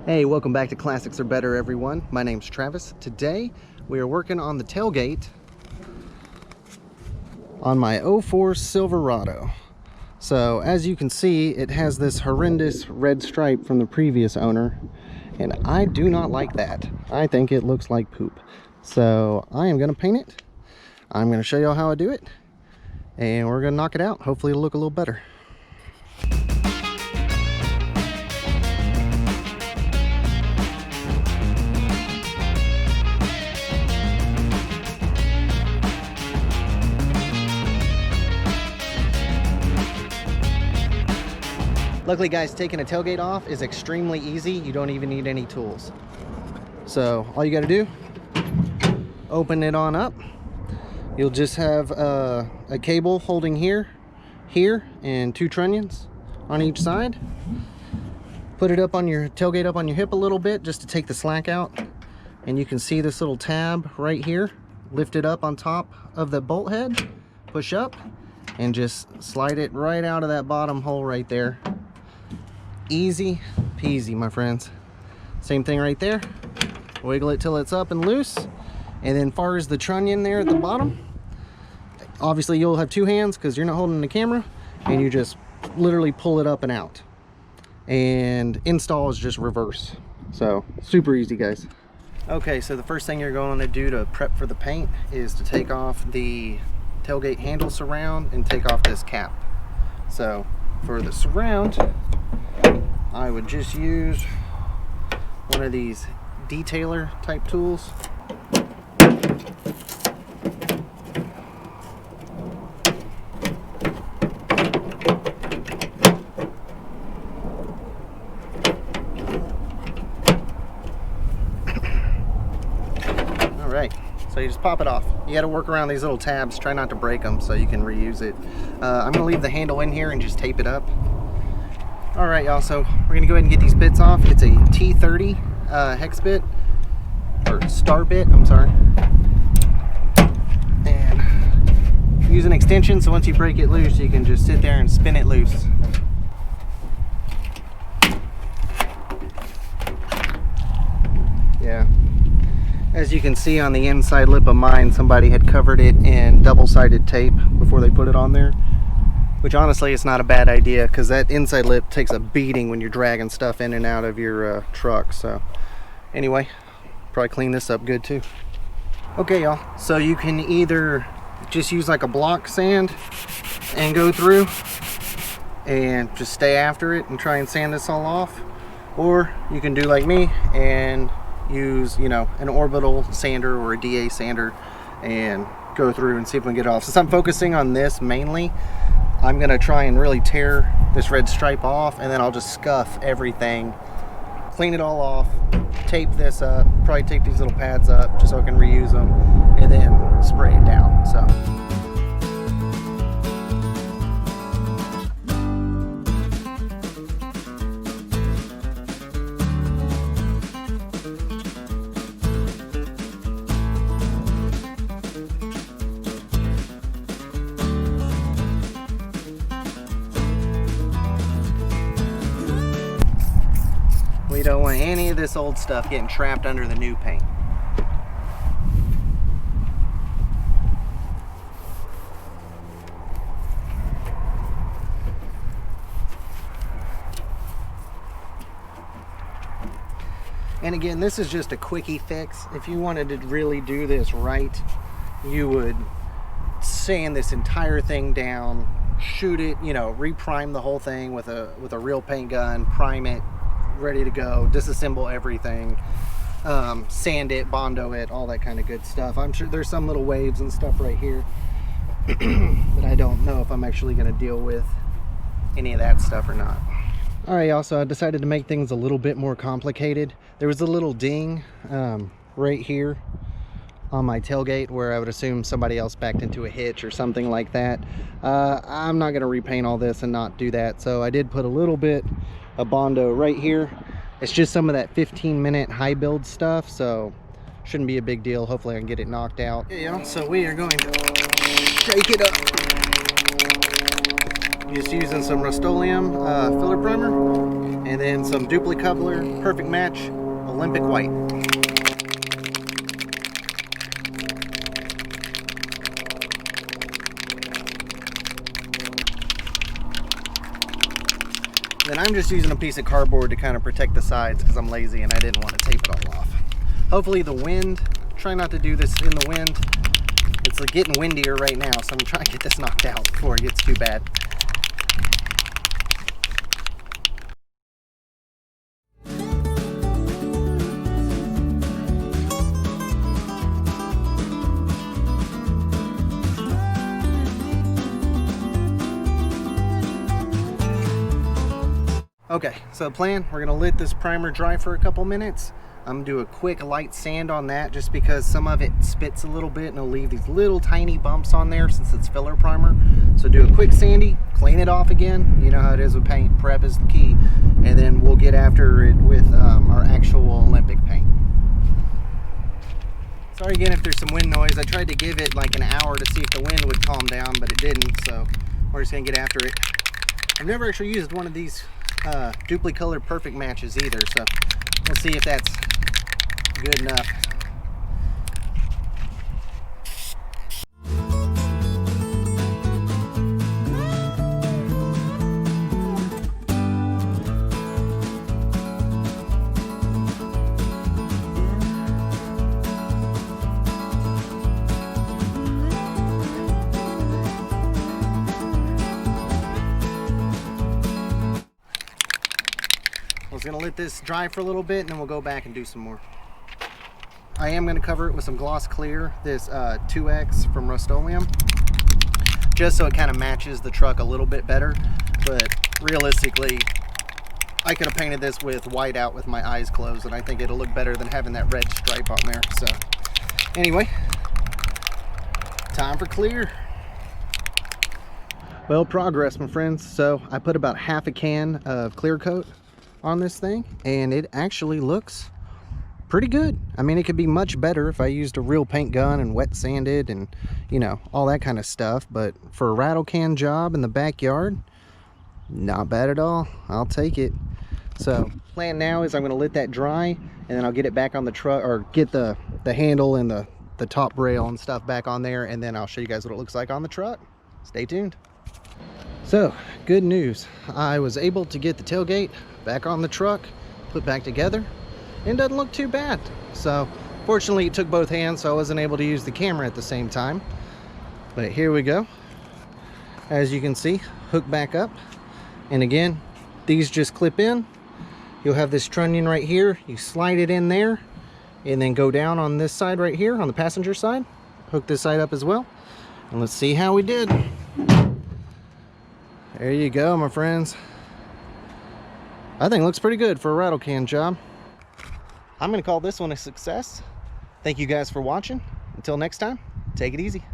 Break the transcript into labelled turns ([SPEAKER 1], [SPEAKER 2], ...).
[SPEAKER 1] Hey, welcome back to Classics Are Better, everyone. My name's Travis. Today we are working on the tailgate on my 04 Silverado. So as you can see, it has this horrendous red stripe from the previous owner, and I do not like that. I think it looks like poop. So I am going to paint it. I'm going to show you how I do it, and we're going to knock it out. Hopefully it'll look a little better. Luckily, guys, taking a tailgate off is extremely easy. You don't even need any tools. So all you got to do, open it on up. You'll just have a cable holding here, and two trunnions on each side. Put it up on your tailgate, up on your hip a little bit, just to take the slack out. And you can see this little tab right here. Lift it up on top of the bolt head, push up, and just slide it right out of that bottom hole right there. Easy peasy, my friends. Same thing right there. Wiggle it till it's up and loose. And then far as the trunnion there at the bottom, obviously you'll have two hands because you're not holding the camera, and you just literally pull it up and out. And install is just reverse. So super easy, guys. Okay, so the first thing you're going to do to prep for the paint is to take off the tailgate handle surround and take off this cap. So for the surround, I would just use one of these detailer type tools. All right, so you just pop it off. You got to work around these little tabs, try not to break them so you can reuse it. I'm going to leave the handle in here and just tape it up. All right, y'all, so we're gonna go ahead and get these bits off. It's a T30 hex bit, or star bit, I'm sorry. And use an extension, so once you break it loose, you can just sit there and spin it loose. Yeah, as you can see on the inside lip of mine, somebody had covered it in double-sided tape before they put it on there. Which honestly is not a bad idea, because that inside lip takes a beating when you're dragging stuff in and out of your truck. So anyway, probably clean this up good too. Okay, y'all, so you can either just use like a block sand and go through and just stay after it and try and sand this all off, or you can do like me and use, you know, an Orbital sander or a DA sander and go through and see if we can get it off. Since I'm focusing on this mainly, I'm gonna try and really tear this red stripe off, and then I'll just scuff everything, clean it all off, tape this up, probably tape these little pads up just so I can reuse them, and then spray it down. So. We don't want any of this old stuff getting trapped under the new paint. And again, this is just a quickie fix. If you wanted to really do this right, you would sand this entire thing down, shoot it, you know, reprime the whole thing with a real paint gun, prime it, ready to go, disassemble everything, sand it, Bondo it, all that kind of good stuff. I'm sure there's some little waves and stuff right here but I don't know if I'm actually going to deal with any of that stuff or not. All right, y'all, so I decided to make things a little bit more complicated. There was a little ding right here on my tailgate where I would assume somebody else backed into a hitch or something like that. I'm not going to repaint all this and not do that, so I did put a little bit of Bondo right here. It's just some of that 15-minute high build stuff, so shouldn't be a big deal. Hopefully I can get it knocked out. Yeah, so we are going to Shake it up. Just using some Rustoleum filler primer, and then some Dupli-Color Perfect Match Olympic White. Then I'm just using a piece of cardboard to kind of protect the sides because I'm lazy and I didn't want to tape it all off. Hopefully the wind, try not to do this in the wind. It's like getting windier right now, so I'm trying to get this knocked out before it gets too bad. Okay, so the plan, we're gonna let this primer dry for a couple minutes. I'm gonna do a quick light sand on that just because some of it spits a little bit and it'll leave these little tiny bumps on there since it's filler primer. So do a quick sandy, clean it off again. You know how it is with paint, prep is the key. And then we'll get after it with our actual Olympic paint. Sorry again if there's some wind noise. I tried to give it like an hour to see if the wind would calm down, but it didn't, so we're just gonna get after it. I've never actually used one of these Dupli-Color Perfect Matches either, so we'll see if that's good enough. I was gonna let this dry for a little bit and then we'll go back and do some more. I am gonna cover it with some gloss clear, this 2X from Rustoleum, just so it kind of matches the truck a little bit better. But realistically, I could have painted this with white out with my eyes closed, and I think it'll look better than having that red stripe on there. So anyway, time for clear. Well, progress, my friends. So I put about half a can of clear coat on this thing, and it actually looks pretty good. I mean, it could be much better if I used a real paint gun and wet sanded and, you know, all that kind of stuff. But for a rattle can job in the backyard, not bad at all. I'll take it. So plan now is I'm going to let that dry, and then I'll get it back on the truck, or get the handle and the top rail and stuff back on there, and then I'll show you guys what it looks like on the truck. Stay tuned. So good news, I was able to get the tailgate back on the truck, put back together, and it doesn't look too bad. So fortunately it took both hands, so I wasn't able to use the camera at the same time. But here we go. As you can see, hook back up, and again, these just clip in. You'll have this trunnion right here, you slide it in there, and then go down on this side right here on the passenger side. Hook this side up as well, and let's see how we did. There you go, my friends. I think it looks pretty good for a rattle can job. I'm gonna call this one a success. Thank you guys for watching. Until next time, take it easy.